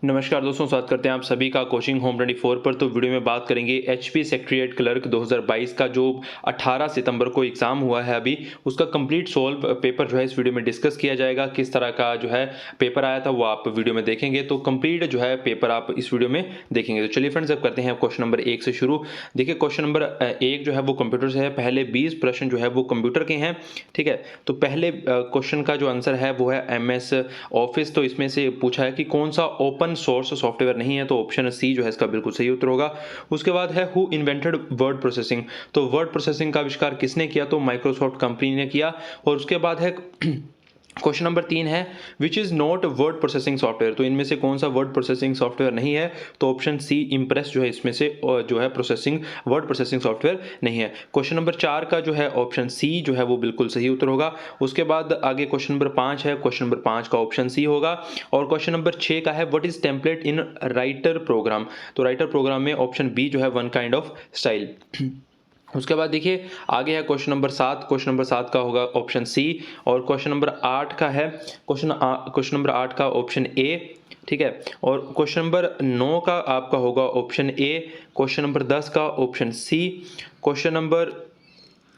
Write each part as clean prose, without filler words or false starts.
नमस्कार दोस्तों, स्वागत करते हैं आप सभी का कोचिंग होम 24 पर। तो वीडियो में बात करेंगे एचपी सेक्रेटरीट क्लर्क 2022 का जो 18 सितंबर को एग्ज़ाम हुआ है अभी, उसका कंप्लीट सोल्व पेपर जो है इस वीडियो में डिस्कस किया जाएगा। किस तरह का जो है पेपर आया था वो आप वीडियो में देखेंगे, तो कंप्लीट जो है पेपर आप इस वीडियो में देखेंगे। तो चलिए फ्रेंड्स, अब करते हैं क्वेश्चन नंबर 1 से शुरू। देखिए, क्वेश्चन नंबर 1 जो है वो कंप्यूटर से है। पहले 20 प्रश्न जो है वो कंप्यूटर के हैं, ठीक है। तो पहले क्वेश्चन का जो आंसर है वो है एमएस ऑफिस। तो इसमें से पूछा है कि कौन सा ओपन सोर्स सॉफ्टवेयर नहीं है, तो ऑप्शन सी जो है इसका बिल्कुल सही उत्तर होगा। उसके बाद है हु इन्वेंटेड वर्ड प्रोसेसिंग। तो वर्ड प्रोसेसिंग का आविष्कार किसने किया, तो माइक्रोसॉफ्ट कंपनी ने किया। और उसके बाद है क्वेश्चन नंबर 3 है which is not word processing software. तो इनमें से कौन सा वर्ड प्रोसेसिंग सॉफ्टवेयर नहीं है, तो ऑप्शन सी इम्प्रेस जो है इसमें से जो है वर्ड प्रोसेसिंग सॉफ्टवेयर नहीं है। क्वेश्चन नंबर 4 का जो है ऑप्शन सी जो है वो बिल्कुल सही उत्तर होगा। उसके बाद आगे क्वेश्चन नंबर 5 है, क्वेश्चन नंबर 5 का ऑप्शन सी होगा। और क्वेश्चन नंबर 6 का है what is template in Writer program. तो राइटर प्रोग्राम में ऑप्शन बी जो है वन काइंड ऑफ स्टाइल। उसके बाद देखिए आगे है क्वेश्चन नंबर 7। क्वेश्चन नंबर 7 का होगा ऑप्शन सी। और क्वेश्चन नंबर 8 का है क्वेश्चन नंबर 8 का ऑप्शन ए, ठीक है। और क्वेश्चन नंबर 9 का आपका होगा ऑप्शन ए। क्वेश्चन नंबर 10 का ऑप्शन सी। क्वेश्चन नंबर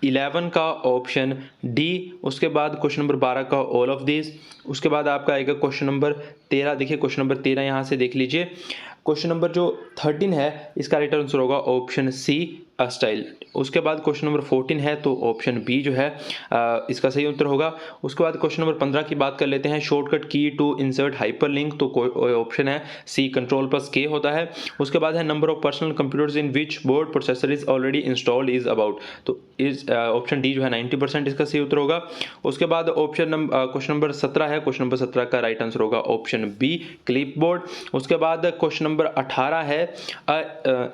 11 का ऑप्शन डी। उसके बाद क्वेश्चन नंबर 12 का ऑल ऑफ दिस। उसके बाद आपका आएगा क्वेश्चन नंबर 13। देखिए क्वेश्चन नंबर 13 यहाँ से देख लीजिए। क्वेश्चन नंबर जो 13 है इसका राइट आंसर होगा ऑप्शन सी स्टाइल। उसके बाद क्वेश्चन नंबर 14 है तो ऑप्शन बी जो है इसका सही उत्तर होगा। उसके बाद क्वेश्चन नंबर 15 की बात कर लेते हैं। शॉर्टकट की टू इंसर्ट हाइपरलिंक, तो ऑप्शन है सी कंट्रोल प्लस के होता है। उसके बाद है number of personal computers in which board processor is already installed is about, तो इज ऑप्शन डी जो है 90% इसका सही उत्तर होगा। उसके बाद क्वेश्चन नंबर 17 है। क्वेश्चन नंबर 17 का राइट आंसर होगा ऑप्शन बी क्लिप बोर्ड। उसके बाद क्वेश्चन नंबर 18 है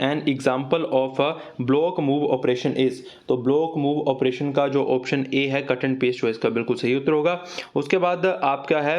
an example of a block move operation is, तो ब्लॉक मूव ऑपरेशन का जो ऑप्शन ए है कट एंड पेस्ट जो है इसका बिल्कुल सही उत्तर होगा। उसके बाद आपका है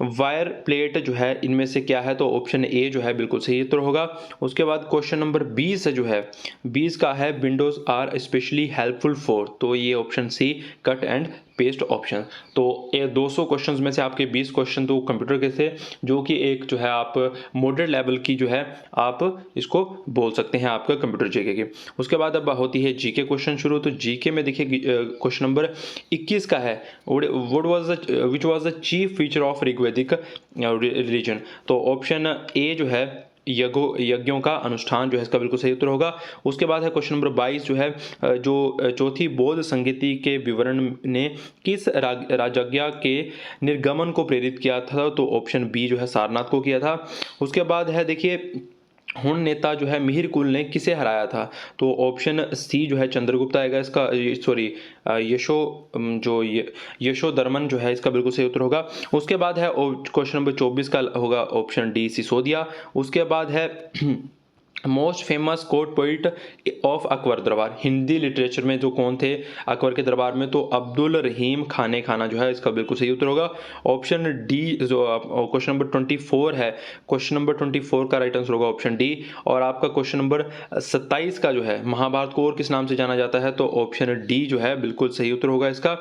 वायर प्लेट जो है इनमें से क्या है, तो ऑप्शन ए जो है बिल्कुल सही उत्तर होगा। उसके बाद क्वेश्चन नंबर 20 जो है 20 का है windows are specially helpful for, तो ये option C cut and paste option. तो ये 200 क्वेश्चंस में से आपके 20 क्वेश्चन तो कंप्यूटर के थे, जो कि एक जो है आप मॉडरेट लेवल की जो है आप इसको बोल सकते हैं आपका कंप्यूटर जीके की। उसके बाद अब होती है जीके क्वेश्चन शुरू। तो जीके में देखिए क्वेश्चन नंबर 21 का है which was the chief feature of Rigvedic religion, तो ऑप्शन ए जो है यज्ञों का अनुष्ठान जो है इसका बिल्कुल सही उत्तर होगा। उसके बाद है क्वेश्चन नंबर 22 जो है जो चौथी बौद्ध संगीति के विवरण ने किस राजज्ञा के निर्गमन को प्रेरित किया था, तो ऑप्शन बी जो है सारनाथ को किया था। उसके बाद है देखिए हुन नेता जो है मिहिर कुल ने किसे हराया था, तो ऑप्शन सी जो है चंद्रगुप्त आएगा इसका, सॉरी यशोधर्मन जो है इसका बिल्कुल सही उत्तर होगा। उसके बाद है क्वेश्चन नंबर 24 का होगा ऑप्शन डी सिसोदिया। उसके बाद है most famous court poet of Akbar दरबार, हिंदी लिटरेचर में जो कौन थे अकबर के दरबार में, तो अब्दुल रहीम खाने खाना जो है इसका बिल्कुल सही उत्तर होगा। ऑप्शन डी जो क्वेश्चन नंबर 24 है, क्वेश्चन नंबर 24 का राइट आंसर होगा ऑप्शन डी। और आपका क्वेश्चन नंबर 27 का जो है महाभारत को और किस नाम से जाना जाता है, तो ऑप्शन डी जो है बिल्कुल सही उत्तर होगा इसका।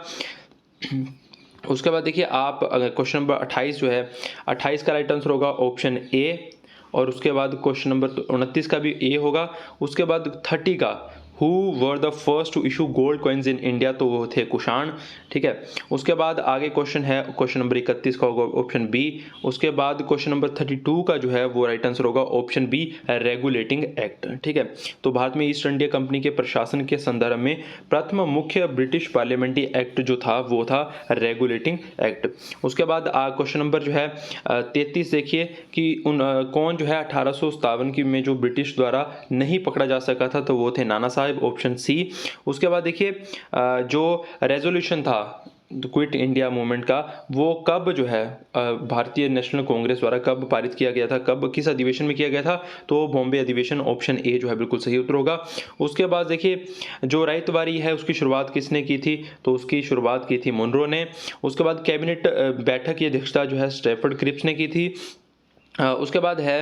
उसके बाद देखिए आप क्वेश्चन नंबर 28 जो है 28 का राइट आंसर होगा ऑप्शन ए। और उसके बाद क्वेश्चन नंबर 29 का भी ए होगा। उसके बाद 30 का who were the first to issue gold coins in India, तो वो थे कुषाण, ठीक है। उसके बाद आगे क्वेश्चन है क्वेश्चन नंबर 31 का होगा ऑप्शन बी। उसके बाद क्वेश्चन नंबर 32 का जो है वो राइट आंसर होगा ऑप्शन बी रेगुलेटिंग एक्ट, ठीक है। तो भारत में ईस्ट इंडिया कंपनी के प्रशासन के संदर्भ में प्रथम मुख्य ब्रिटिश पार्लियामेंट्री एक्ट जो था वो था रेगुलेटिंग एक्ट। उसके बाद क्वेश्चन नंबर जो है 33 देखिए कि कौन जो है 1857 की में जो ब्रिटिश द्वारा नहीं पकड़ा जा सका था, तो वो थे नाना साहब, ऑप्शन सी। उसके बाद देखिए जो रेजोल्यूशन था क्विट इंडिया मूवमेंट का, वो कब जो है भारतीय नेशनल कांग्रेस द्वारा कब पारित किया गया था, कब किस अधिवेशन में किया गया था, तो बॉम्बे अधिवेशन, ऑप्शन ए जो है बिल्कुल सही उत्तर होगा। उसके बाद देखिए जो रैयतवाड़ी है उसकी शुरुआत किसने की थी, तो उसकी शुरुआत की थी मुनरो ने। उसके बाद कैबिनेट बैठक की अध्यक्षता जो है स्टैफर्ड क्रिप्स ने की थी। उसके बाद है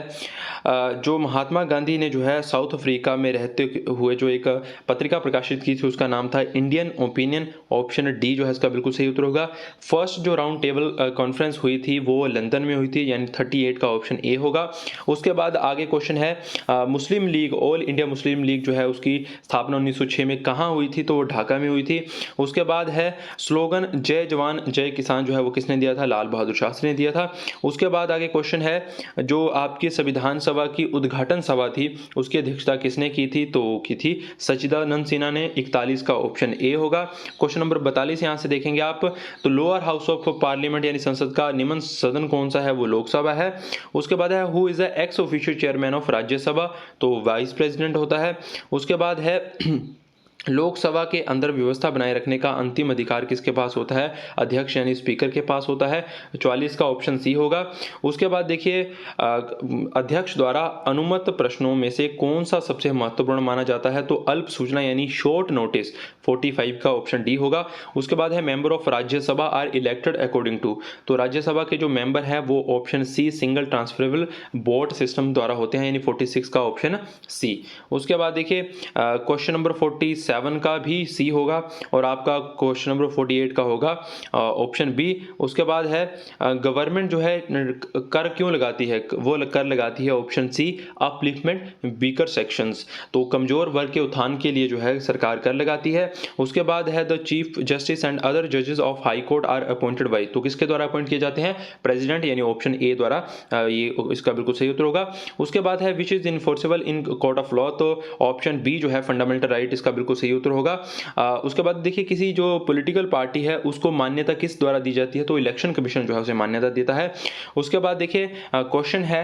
जो महात्मा गांधी ने जो है साउथ अफ्रीका में रहते हुए जो एक पत्रिका प्रकाशित की थी उसका नाम था इंडियन ओपिनियन। ऑप्शन डी जो है इसका बिल्कुल सही उत्तर होगा। फर्स्ट जो राउंड टेबल कॉन्फ्रेंस हुई थी वो लंदन में हुई थी, यानी 38 का ऑप्शन ए होगा। उसके बाद आगे क्वेश्चन है मुस्लिम लीग, ऑल इंडिया मुस्लिम लीग जो है उसकी स्थापना 1906 में कहाँ हुई थी, तो वो ढाका में हुई थी। उसके बाद है स्लोगन जय जवान जय किसान जो है वो किसने दिया था, लाल बहादुर शास्त्री ने दिया था। उसके बाद आगे क्वेश्चन है जो आपकी संविधान सभा की उद्घाटन सभा थी उसकी अध्यक्षता किसने की थी, तो की थी सच्चिदानंद सिन्हा ने। 41 का ऑप्शन ए होगा। क्वेश्चन नंबर 42 यहां से देखेंगे आप, तो लोअर हाउस ऑफ पार्लियामेंट यानी संसद का निम्न सदन कौन सा है, वो लोकसभा है। उसके बाद है who is the x official chairman of Rajya Sabha, तो वाइस प्रेसिडेंट होता है। उसके बाद है लोकसभा के अंदर व्यवस्था बनाए रखने का अंतिम अधिकार किसके पास होता है, अध्यक्ष यानी स्पीकर के पास होता है। 44 का ऑप्शन सी होगा। उसके बाद देखिए अध्यक्ष द्वारा अनुमत प्रश्नों में से कौन सा सबसे महत्वपूर्ण माना जाता है, तो अल्प सूचना यानी शॉर्ट नोटिस। 45 का ऑप्शन डी होगा। उसके बाद है member of Rajya Sabha are elected according to, तो राज्यसभा के जो मेंबर हैं वो option C single transferable vote system द्वारा होते हैं, यानी 46 का ऑप्शन सी। उसके बाद देखिए क्वेश्चन नंबर 47 का भी सी होगा और आपका क्वेश्चन नंबर 48 का होगा ऑप्शन बी। उसके बाद है गवर्नमेंट जो है कर क्यों लगाती है, वो कर लगाती है option C upliftment weaker sections, तो कमजोर वर्ग के उत्थान के लिए जो है सरकार कर लगाती है। उसके बाद है the chief justice and other जजेस of high court are appointed by, तो किसके द्वारा अपॉइंट किए जाते हैं, प्रेसिडेंट यानी ऑप्शन ए द्वारा, ये इसका बिल्कुल सही उत्तर होगा। उसके बाद है which is enforceable in court of law, तो ऑप्शन बी जो है फंडामेंटल राइट, इसका बिल्कुल सही उत्तर होगा। उसके बाद देखिए किसी जो पॉलिटिकल पार्टी है उसको मान्यता किस द्वारा दी जाती है, तो इलेक्शन कमीशन जो है उसे मान्यता देता है। उसके बाद देखिए क्वेश्चन है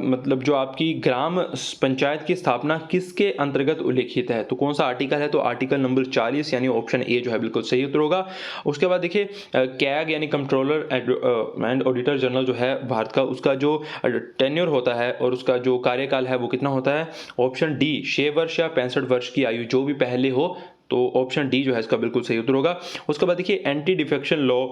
मतलब जो आपकी ग्राम पंचायत की स्थापना किसके अंतर्गत उल्लेखित है, तो कौन सा आर्टिकल है, तो आर्टिकल नंबर 40 यानी ऑप्शन ए जो है बिल्कुल सही उत्तर होगा। उसके बाद देखिए कैग यानी कंट्रोलर एंड ऑडिटर जनरल जो है भारत का, उसका जो टेन्योर होता है और उसका जो कार्यकाल है वो कितना होता है, ऑप्शन डी 6 वर्ष या 65 वर्ष की आयु जो भी पहले हो, तो ऑप्शन डी जो है इसका बिल्कुल सही उत्तर होगा। उसके बाद देखिए एंटी डिफेक्शन लॉ,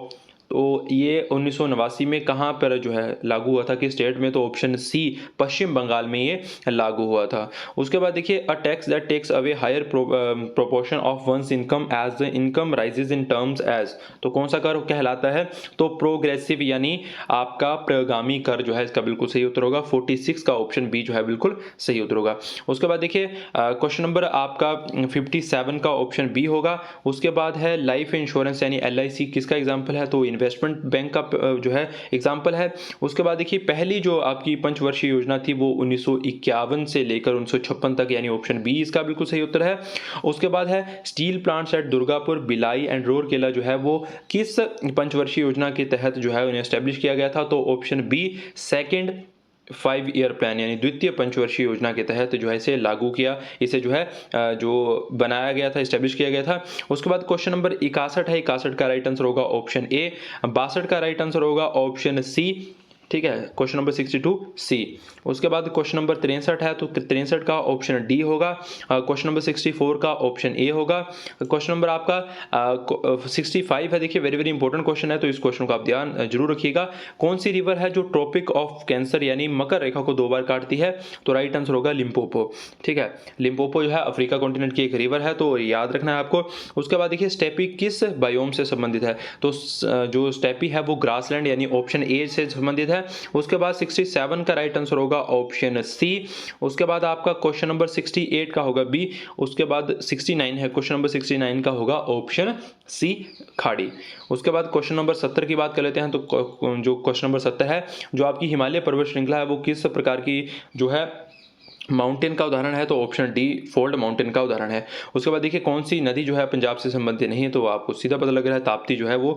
तो ये 1989 में कहाँ पर जो है लागू हुआ था, कि स्टेट में, तो ऑप्शन सी पश्चिम बंगाल में ये लागू हुआ था। उसके बाद देखिए a tax that takes away higher proportion of one's income as the income rises in terms as, तो कौन सा कर कहलाता है, तो प्रोग्रेसिव यानी आपका प्रगामी कर जो है इसका बिल्कुल सही उत्तर होगा। 46 का ऑप्शन बी जो है बिल्कुल सही उत्तर होगा। उसके बाद देखिए क्वेश्चन नंबर आपका 57 का ऑप्शन बी होगा। उसके बाद है लाइफ इंश्योरेंस यानी LIC किसका एग्जाम्पल है, तो इन्वेस्टमेंट बैंक का जो है एग्जाम्पल है। उसके बाद देखिए पहली जो आपकी पंचवर्षीय योजना थी वो 1951 से लेकर 1956 तक, यानी ऑप्शन बी इसका बिल्कुल सही उत्तर है। उसके बाद है स्टील प्लांट्स एट दुर्गापुर, बिलाई एंड रोरकेला जो है वो किस पंचवर्षीय योजना के तहत जो है उन्हें एस्टेब्लिश किया गया था, तो option B second 5 year plan यानी द्वितीय पंचवर्षीय योजना के तहत जो है इसे लागू किया, इसे जो है जो बनाया गया था, एस्टेब्लिश किया गया था। उसके बाद क्वेश्चन नंबर 61 है, 61 का राइट आंसर होगा ऑप्शन ए। 62 का राइट आंसर होगा ऑप्शन सी, ठीक है, क्वेश्चन नंबर 62 सी। उसके बाद क्वेश्चन नंबर 63 है, तो 63 का ऑप्शन डी होगा। क्वेश्चन नंबर 64 का ऑप्शन ए होगा। क्वेश्चन नंबर आपका 65 है, देखिए वेरी वेरी इंपॉर्टेंट क्वेश्चन है, तो इस क्वेश्चन को आप ध्यान जरूर रखिएगा। कौन सी रिवर है जो ट्रॉपिक ऑफ कैंसर यानी मकर रेखा को 2 बार काटती है, तो राइट आंसर होगा लिम्पोपो, ठीक है। लिम्पोपो जो है अफ्रीका कॉन्टिनेंट की एक रिवर है, तो याद रखना है आपको। उसके बाद देखिए स्टेपी किस बायोम से संबंधित है, तो जो स्टेपी है वो ग्रासलैंड यानी ऑप्शन ए से संबंधित है। उसके बाद 67 का राइट आंसर होगा ऑप्शन सी। उसके बाद आपका क्वेश्चन नंबर 68 का होगा बी। उसके बाद 69 है, क्वेश्चन नंबर 69 का होगा ऑप्शन सी खाड़ी। उसके बाद क्वेश्चन नंबर 70 की बात कर लेते हैं, तो जो क्वेश्चन नंबर 70 है, जो आपकी हिमालय पर्वत श्रृंखला है वो किस प्रकार की जो है माउंटेन का उदाहरण है, तो ऑप्शन डी फोल्ड माउंटेन का उदाहरण है। उसके बाद देखिए कौन सी नदी जो है पंजाब से संबंधित नहीं है, तो आपको सीधा पता लग रहा है ताप्ती जो है वो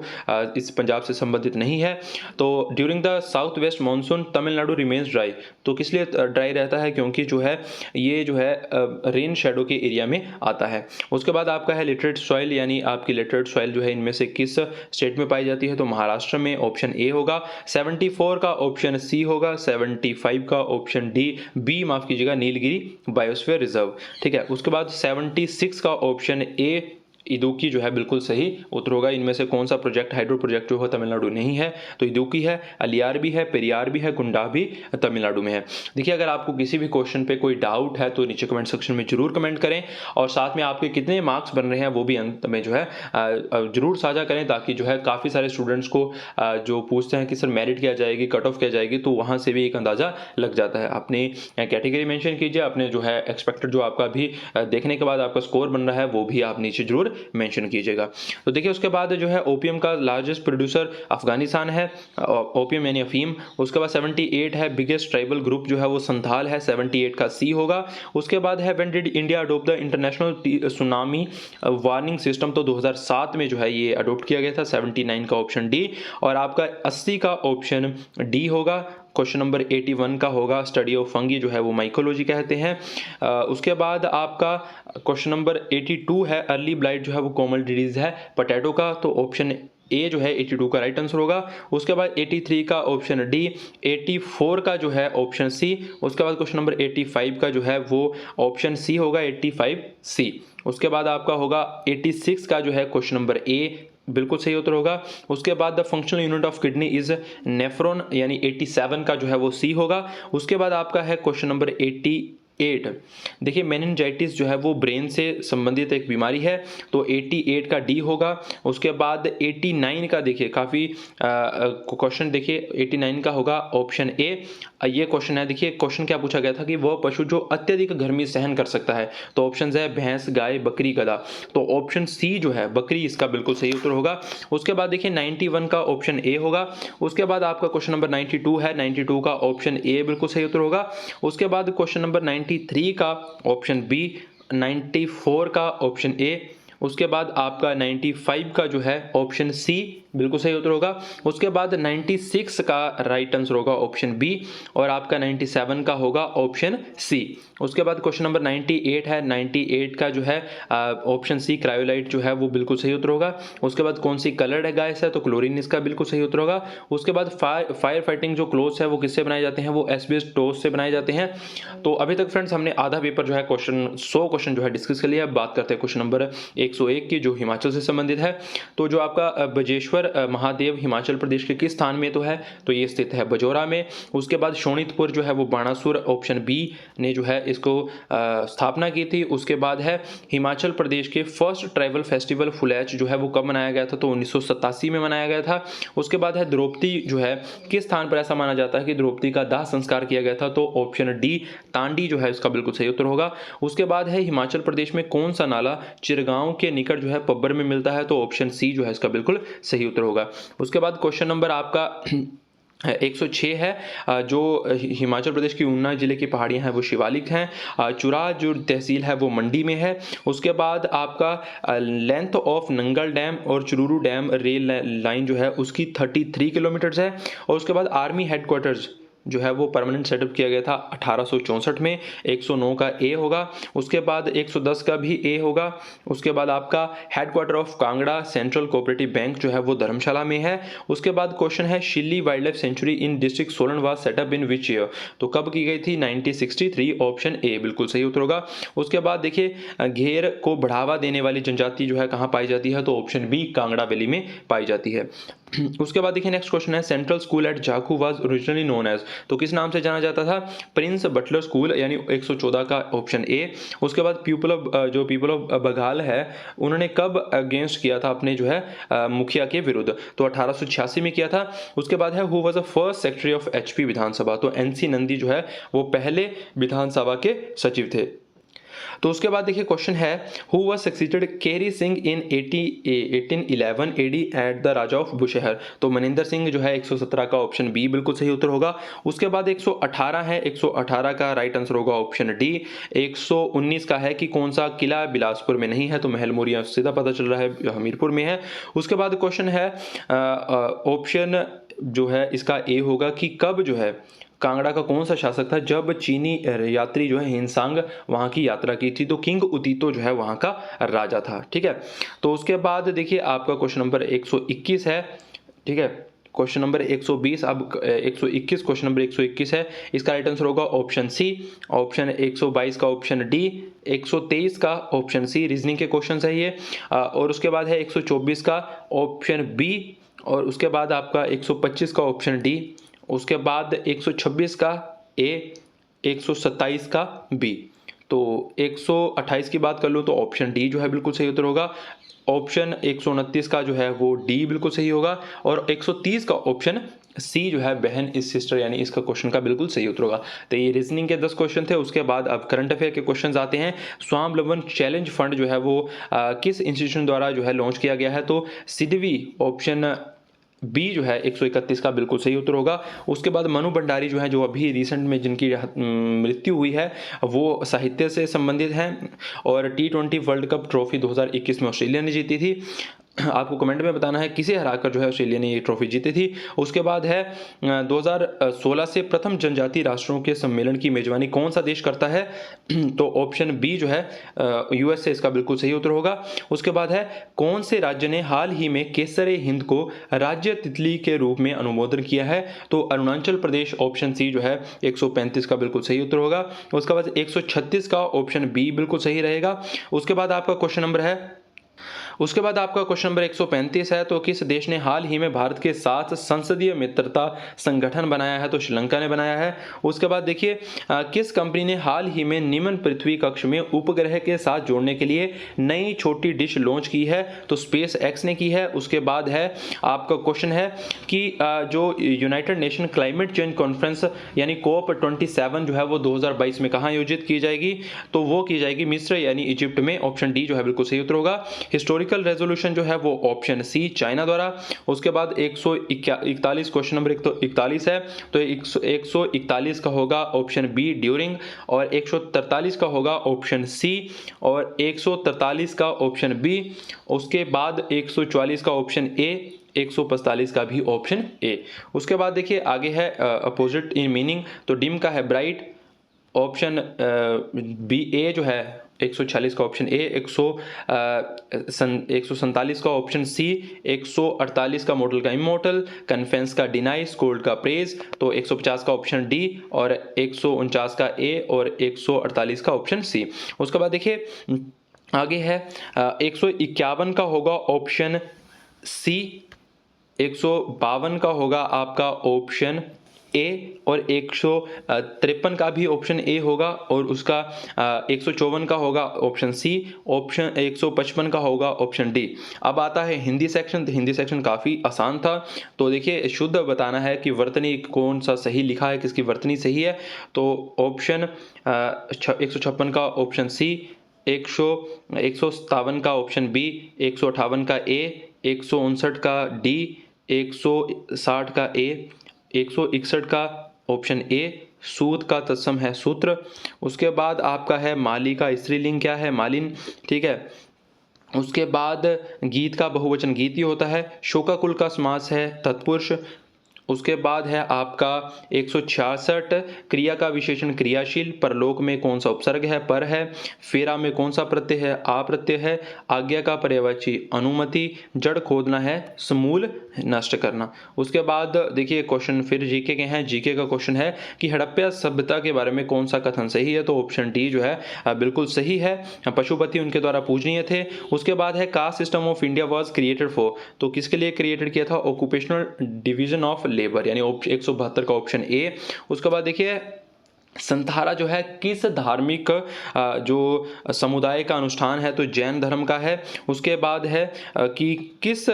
इस पंजाब से संबंधित नहीं है। तो during the south west monsoon Tamil Nadu remains dry, तो किस लिए ड्राई रहता है, क्योंकि जो है ये जो है रेन शेडो के एरिया में आता है। उसके बाद आपका है लिटरेट सॉइल यानी आपकी लिटरेट सॉइल जो है इनमें से किस स्टेट में पाई जाती है, तो महाराष्ट्र में, ऑप्शन ए होगा। 74 का ऑप्शन सी होगा। 75 का ऑप्शन डी बी माफ कीजिएगा नीलगिरी बायोस्फीयर रिजर्व, ठीक है। उसके बाद 76 का ऑप्शन ए इदुक्की जो है बिल्कुल सही उत्तर होगा। इनमें से कौन सा प्रोजेक्ट हाइड्रो प्रोजेक्ट जो है तमिलनाडु नहीं है, तो इदुक्की है, अलियार भी है, पेरियार भी है, कुंडा भी तमिलनाडु में है। देखिए अगर आपको किसी भी क्वेश्चन पे कोई डाउट है तो नीचे कमेंट सेक्शन में जरूर कमेंट करें, और साथ में आपके कितने मार्क्स बन रहे हैं वो भी अंत में जो है जरूर साझा करें, ताकि जो है काफ़ी सारे स्टूडेंट्स को जो पूछते हैं कि सर मेरिट क्या जाएगी, कट ऑफ क्या जाएगी, तो वहाँ से भी एक अंदाज़ा लग जाता है। अपनी कैटेगरी मेंशन कीजिए, अपने जो है एक्सपेक्टेड जो आपका भी देखने के बाद आपका स्कोर बन रहा है वो भी आप नीचे जरूर मेंशन कीजिएगा। तो देखिए उसके बाद जो है ओपीएम का लार्जेस्ट प्रोड्यूसर अफगानिस्तान है, ओपीएम यानी अफीम। उसके बाद 78 है, बिगेस्ट ट्राइबल ग्रुप जो है वो संथाल है, 78 का सी होगा। उसके बाद है when did India adopt the international tsunami warning system, तो 2007 में जो है ये अडोप्ट किया गया था, 79 का ऑप्शन डी। और आपका 80 का ऑप्शन डी होगा। क्वेश्चन नंबर 81 का होगा स्टडी ऑफ फंगी जो है वो माइकोलॉजी कहते हैं। उसके बाद आपका क्वेश्चन नंबर 82 है, अर्ली ब्लाइट जो है वो कॉमन डिजीज है पोटैटो का, तो ऑप्शन ए जो है 82 का राइट आंसर होगा। उसके बाद 83 का ऑप्शन डी, 84 का जो है ऑप्शन सी। उसके बाद क्वेश्चन नंबर 85 का जो है वो ऑप्शन सी होगा, 85 सी। उसके बाद आपका होगा 86 का जो है क्वेश्चन नंबर ए, बिल्कुल सही उत्तर होगा। उसके बाद the functional unit of kidney is nephron, यानी 87 का जो है वो सी होगा। उसके बाद आपका है क्वेश्चन नंबर 88। देखिए मेनिंजाइटिस जो है वो ब्रेन से संबंधित एक बीमारी है, तो 88 का डी होगा। उसके बाद 89 का देखिए काफ़ी क्वेश्चन, देखिए 89 का होगा ऑप्शन ए। ये क्वेश्चन है, देखिए क्वेश्चन क्या पूछा गया था कि वह पशु जो अत्यधिक गर्मी सहन कर सकता है, तो ऑप्शन है भैंस, गाय, बकरी, गधा, तो ऑप्शन सी जो है बकरी इसका बिल्कुल सही उत्तर होगा। उसके बाद देखिए 91 का ऑप्शन ए होगा। उसके बाद आपका क्वेश्चन नंबर 92 है, 92 का ऑप्शन ए बिल्कुल सही उत्तर होगा। उसके बाद क्वेश्चन नंबर 93 का ऑप्शन बी, 94 का ऑप्शन ए। उसके बाद आपका 95 का जो है ऑप्शन सी बिल्कुल सही उत्तर होगा। उसके बाद 96 का राइट आंसर होगा ऑप्शन बी, और आपका 97 का होगा ऑप्शन सी। उसके बाद क्वेश्चन नंबर 98 है, 98 का जो है ऑप्शन सी क्रायोलाइट जो है वो बिल्कुल सही उत्तर होगा। उसके बाद कौन सी कलर्ड है गैस है, तो क्लोरीन इसका बिल्कुल सही उत्तर होगा। उसके बाद फायर फाइटिंग जो क्लोथ्स है वो किससे बनाए जाते हैं, वो एस्बेस्टोस से बनाए जाते हैं। तो अभी तक फ्रेंड्स हमने आधा पेपर जो है क्वेश्चन 100 क्वेश्चन जो है डिस्कस कर लिया। अब बात करते हैं क्वेश्चन नंबर 101 की, जो हिमाचल से संबंधित है। तो जो आपका बजेश्वर महादेव हिमाचल प्रदेश के किस स्थान में तो है, तो ये स्थित है बजौरा में। उसके बाद शोणितपुर जो है वो बाणासुर, ऑप्शन बी ने जो है इसको स्थापना की थी। उसके बाद है हिमाचल प्रदेश के फर्स्ट ट्राइबल फेस्टिवल फुलैच जो है वो कब मनाया गया था, तो 1987 में मनाया गया था। उसके बाद है द्रौपदी जो है किस स्थान पर ऐसा माना जाता है कि द्रौपदी का दाह संस्कार किया गया था, तो ऑप्शन डी तांडी जो है इसका बिल्कुल सही उत्तर होगा। उसके बाद है हिमाचल प्रदेश में कौन सा नाला चिरगांव के निकट जो है पब्बर में मिलता है, तो ऑप्शन सी जो है इसका बिल्कुल सही उत्तर होगा। उसके बाद क्वेश्चन नंबर आपका 106 है, जो हिमाचल प्रदेश की ऊना जिले की पहाड़ियां हैं वो शिवालिक हैं। चुरा जो तहसील है वो मंडी में है। उसके बाद आपका लेंथ ऑफ नंगल डैम और चुरूरू डैम रेल लाइन जो है उसकी 33 किलोमीटर्स है। और उसके बाद आर्मी हेडक्वार्टर्स जो है वो परमानेंट सेटअप किया गया था 1864 में, 109 का ए होगा। उसके बाद 110 का भी ए होगा। उसके बाद आपका headquarter of Kangra central cooperative bank जो है वो धर्मशाला में है। उसके बाद क्वेश्चन है Shilli wild life sanctuary in district Solan was setup in which year, तो कब की गई थी, 1963, ऑप्शन ए बिल्कुल सही उत्तर होगा। उसके बाद देखिए घेर को बढ़ावा देने वाली जनजाति जो है कहाँ पाई जाती है, तो ऑप्शन बी कांगड़ा वैली में पाई जाती है। उसके बाद देखिए नेक्स्ट क्वेश्चन है central school at Jakhoo was originally known as, तो किस नाम से जाना जाता था, प्रिंस बटलर स्कूल, यानी 114 का ऑप्शन ए। उसके बाद पीपल ऑफ बघाल है उन्होंने कब अगेंस्ट किया था अपने जो है मुखिया के विरुद्ध, तो 1886 में किया था। उसके बाद है who was the first secretary of HP Vidhan Sabha, तो एनसी नंदी जो है वो पहले विधानसभा के सचिव थे। तो उसके बाद देखिए क्वेश्चन है who was succeeded Kehri Singh in 1811 AD at the Raja of Bushahr, तो मनिंदर सिंह जो है 117 का ऑप्शन बी बिल्कुल सही उत्तर होगा। उसके बाद 118 है, 118 का राइट आंसर होगा ऑप्शन डी। 119 का है कि कौन सा किला बिलासपुर में नहीं है, तो महल मोरिया सीधा पता चल रहा है हमीरपुर में है। उसके बाद क्वेश्चन है ऑप्शन जो है इसका ए होगा कि कब जो है कांगड़ा का कौन सा शासक था जब चीनी यात्री जो है हिंसांग वहां की यात्रा की थी, तो किंग उतीतो जो है वहां का राजा था। ठीक है, तो उसके बाद देखिए आपका क्वेश्चन नंबर 121 है। ठीक है, क्वेश्चन नंबर 120, अब 121, क्वेश्चन नंबर 121 है, इसका राइट आंसर होगा ऑप्शन सी। ऑप्शन 122 का ऑप्शन डी, 123 का ऑप्शन सी, रीजनिंग के क्वेश्चन है ये। और उसके बाद है 124 का ऑप्शन बी, और उसके बाद आपका 125 का ऑप्शन डी, उसके बाद 126 का ए, 127 का बी। तो 128 की बात कर लो तो ऑप्शन डी जो है बिल्कुल सही उत्तर होगा। ऑप्शन 129 का जो है वो डी बिल्कुल सही होगा, और 130 का ऑप्शन सी जो है बहन इज सिस्टर यानी इसका क्वेश्चन का बिल्कुल सही उत्तर होगा। तो ये रीजनिंग के 10 क्वेश्चन थे। उसके बाद अब करंट अफेयर के क्वेश्चंस आते हैं। स्वावलंबन चैलेंज फंड जो है वो किस इंस्टीट्यूशन द्वारा जो है लॉन्च किया गया है? तो सिडवी, ऑप्शन बी जो है 131 का बिल्कुल सही उत्तर होगा। उसके बाद मनु भंडारी जो है, जो अभी रिसेंट में जिनकी मृत्यु हुई है, वो साहित्य से संबंधित हैं, और T20 वर्ल्ड कप ट्रॉफी 2021 में ऑस्ट्रेलिया ने जीती थी। आपको कमेंट में बताना है किसे हराकर जो है ऑस्ट्रेलिया ने ये ट्रॉफी जीती थी। उसके बाद है 2016 से प्रथम जनजातीय राष्ट्रों के सम्मेलन की मेजबानी कौन सा देश करता है? तो ऑप्शन बी जो है यूएसए इसका बिल्कुल सही उत्तर होगा। उसके बाद है कौन से राज्य ने हाल ही में केसरे हिंद को राज्य तितली के रूप में अनुमोदन किया है? तो अरुणाचल प्रदेश, ऑप्शन सी जो है 135 का बिल्कुल सही उत्तर होगा। उसके बाद 136 का ऑप्शन बी बिल्कुल सही रहेगा। उसके बाद आपका क्वेश्चन नंबर 135 है, तो किस देश ने हाल ही में भारत के साथ संसदीय मित्रता संगठन बनाया है? तो श्रीलंका ने बनाया है। उसके बाद देखिए किस कंपनी ने हाल ही में निम्न पृथ्वी कक्ष में उपग्रह के साथ जोड़ने के लिए नई छोटी डिश लॉन्च की है? तो स्पेस एक्स ने की है। उसके बाद है आपका क्वेश्चन है कि जो United nation climate change conference यानी COP27 जो है वो 2022 में कहाँ आयोजित की जाएगी? तो वो की जाएगी मिस्र यानी इजिप्ट में। ऑप्शन डी जो है बिल्कुल सही उत्तर होगा। हिस्टोरिकल रेजोल्यूशन जो है वो ऑप्शन सी चाइना द्वारा। उसके बाद 141, क्वेश्चन नंबर 141 है, तो 141 का होगा ऑप्शन बी ड्यूरिंग, और 143 का होगा ऑप्शन सी, और 143 का ऑप्शन बी। उसके बाद 144 का ऑप्शन ए, 145 का भी ऑप्शन ए। उसके बाद देखिए आगे है अपोजिट इन मीनिंग, तो डिम का है ब्राइट, ऑप्शन बी ए जो है 146 का ऑप्शन ए, 147 का ऑप्शन सी, 148 का मॉडल का इमोर्टल, कन्फेंस का डिनाई, स्कोल्ड का प्रेज, तो 150 का ऑप्शन डी, और 149 का ए, और 148 का ऑप्शन सी। उसके बाद देखिए आगे है 151 का होगा ऑप्शन सी, 152 का होगा आपका ऑप्शन ए, और 153 का भी ऑप्शन ए होगा, और उसका 154 का होगा ऑप्शन सी, ऑप्शन 155 का होगा ऑप्शन डी। अब आता है हिंदी सेक्शन। तो हिंदी सेक्शन काफ़ी आसान था। तो देखिए शुद्ध बताना है कि वर्तनी कौन सा सही लिखा है, किसकी वर्तनी सही है। तो ऑप्शन 156 का ऑप्शन सी, 157 का ऑप्शन बी, 158 का ए, 159 का डी, 160 का ए, 161 का ऑप्शन ए, सूत का तत्सम है सूत्र। उसके बाद आपका है माली का स्त्रीलिंग क्या है? मालिन, ठीक है। उसके बाद गीत का बहुवचन गीत ही होता है। शोकाकुल का समास है तत्पुरुष। उसके बाद है आपका 166 क्रिया का विशेषण क्रियाशील। परलोक में कौन सा उपसर्ग है? पर है। फेरा में कौन सा प्रत्यय है? आ प्रत्यय है। आज्ञा का पर्यायवाची अनुमति। जड़ खोदना है समूल नष्ट करना। उसके बाद देखिए क्वेश्चन फिर जीके के हैं। जीके का क्वेश्चन है कि हड़प्पा सभ्यता के बारे में कौन सा कथन सही है? तो ऑप्शन डी जो है बिल्कुल सही है। पशुपति उनके द्वारा पूजनीय थे। उसके बाद है caste system of India was created for, तो किसके लिए क्रिएटेड किया था? ऑक्यूपेशनल डिवीजन ऑफ लेबर यानी 172 का ऑप्शन ए। उसके बाद देखिए संतहारा जो है किस धार्मिक जो समुदाय का अनुष्ठान है? तो जैन धर्म का है। उसके बाद है कि किस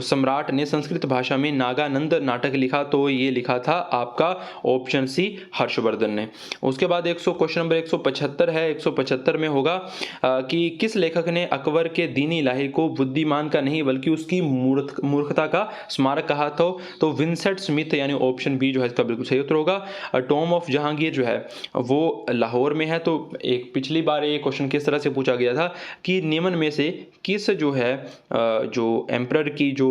सम्राट ने संस्कृत भाषा में नागानंद नाटक लिखा? तो ये लिखा था आपका ऑप्शन सी हर्षवर्धन ने। उसके बाद क्वेश्चन नंबर 175 है। 175 में होगा कि किस लेखक ने अकबर के दीनी इलाही को बुद्धिमान का नहीं बल्कि उसकी मूर्खता का स्मारक कहा था? तो विंसेंट स्मिथ यानी ऑप्शन बी जो है इसका बिल्कुल सही उत्तर होगा। टॉम ऑफ जहांगीर जो है वो लाहौर में है। तो एक पिछली बार ये क्वेश्चन किस तरह से पूछा गया था कि निम्न में से किस जो है जो एम्परर की जो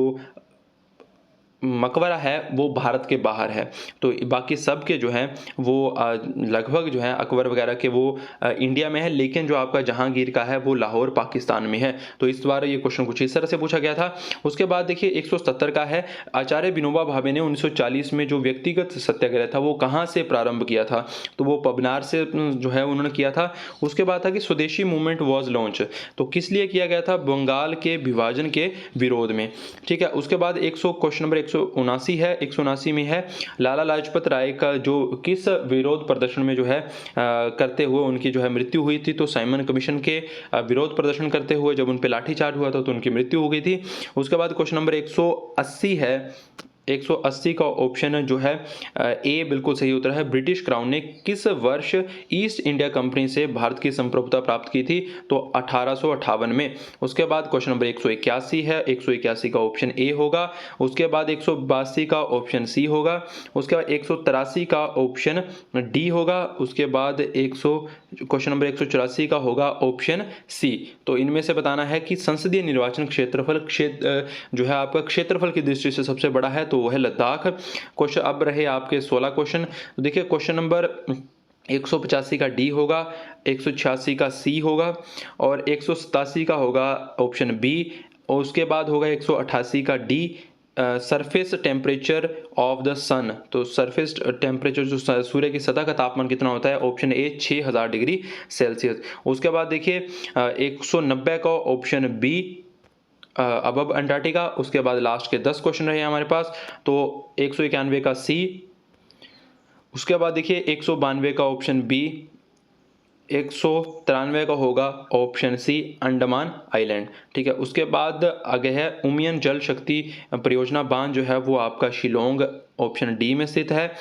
मकबरा है वो भारत के बाहर है। तो बाकी सब के जो हैं वो लगभग जो है अकबर वगैरह के वो इंडिया में है, लेकिन जो आपका जहांगीर का है वो लाहौर पाकिस्तान में है। तो इस बार ये क्वेश्चन कुछ इस तरह से पूछा गया था। उसके बाद देखिए 170 का है, आचार्य विनोबा भावे ने 1940 में जो व्यक्तिगत सत्याग्रह था वो कहाँ से प्रारंभ किया था, तो वो पबनार से जो है उन्होंने किया था। उसके बाद था कि स्वदेशी मूवमेंट वॉज लॉन्च, तो किस लिए किया गया था, बंगाल के विभाजन के विरोध में। ठीक है, उसके बाद क्वेश्चन नंबर 179 है, 179 में है लाला लाजपत राय का जो किस विरोध प्रदर्शन में जो है करते हुए उनकी जो है मृत्यु हुई थी। तो साइमन कमीशन के विरोध प्रदर्शन करते हुए जब उन पे लाठीचार्ज हुआ था तो उनकी मृत्यु हो गई थी। उसके बाद क्वेश्चन नंबर 180 है, 180 का ऑप्शन जो है ए बिल्कुल सही उत्तर है। ब्रिटिश क्राउन ने किस वर्ष ईस्ट इंडिया कंपनी से भारत की संप्रभुता प्राप्त की थी, तो 1858 में। उसके बाद क्वेश्चन नंबर 181 है, 181 का ऑप्शन ए होगा। उसके बाद 182 का ऑप्शन सी होगा। उसके बाद 183 का ऑप्शन डी होगा। उसके बाद क्वेश्चन नंबर 184 का होगा ऑप्शन सी। तो इनमें से बताना है कि संसदीय निर्वाचन क्षेत्रफल जो है आपका क्षेत्रफल की दृष्टि से सबसे बड़ा है, तो वो है लद्दाख। क्वेश्चन अब रहे आपके 16 क्वेश्चन। तो देखिए क्वेश्चन नंबर 185 का डी होगा, 186 का सी होगा और 187 का होगा ऑप्शन बी। और उसके बाद होगा 188 का D, surface temperature of the sun. तो सरफेस टेम्परेचर जो सूर्य की सतह का तापमान कितना होता है, ऑप्शन ए 6000 डिग्री सेल्सियस। उसके बाद देखिए 190 का ऑप्शन बी, अबब अंटार्कटिका। उसके बाद लास्ट के 10 क्वेश्चन रहे हमारे पास, तो 191 का सी। उसके बाद देखिए 192 का ऑप्शन बी, 193 का होगा ऑप्शन सी अंडमान आइलैंड। ठीक है, उसके बाद आगे है उमियम जल शक्ति परियोजना बांध जो है वो आपका शिलोंग ऑप्शन डी में स्थित है।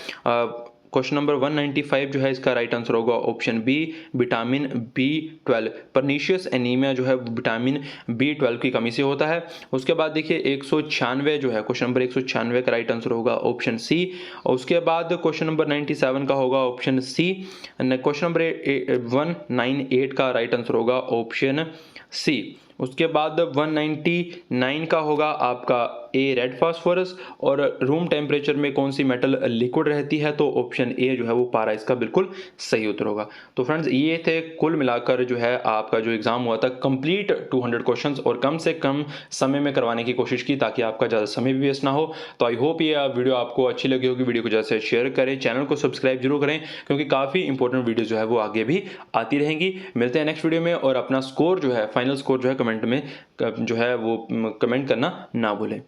क्वेश्चन नंबर 195 जो है इसका राइट आंसर होगा option B, vitamin B12। Pernicious anaemia जो है विटामिन B12 की कमी से होता है। उसके बाद देखिए 196 जो है क्वेश्चन नंबर 196 का राइट आंसर होगा ऑप्शन सी। और उसके बाद क्वेश्चन नंबर 97 का होगा ऑप्शन सी। क्वेश्चन नंबर 198 का राइट आंसर होगा ऑप्शन सी। उसके बाद 199 का होगा आपका ए रेड फास्फोरस। और रूम टेम्परेचर में कौन सी मेटल लिक्विड रहती है, तो ऑप्शन ए जो है वो पारा इसका बिल्कुल सही उत्तर होगा। तो फ्रेंड्स ये थे कुल मिलाकर जो है आपका जो एग्जाम हुआ था कंप्लीट 200 क्वेश्चंस, और कम से कम समय में करवाने की कोशिश की ताकि आपका ज़्यादा समय भी वेस्ट ना हो। तो आई होप ये वीडियो आपको अच्छी लगी होगी। वीडियो को ज़्यादा से शेयर करें, चैनल को सब्सक्राइब जरूर करें क्योंकि काफ़ी इंपॉर्टेंट वीडियो जो है वो आगे भी आती रहेंगी। मिलते हैं नेक्स्ट वीडियो में, और अपना स्कोर जो है फाइनल स्कोर जो है कमेंट में जो है वो कमेंट करना ना भूलें।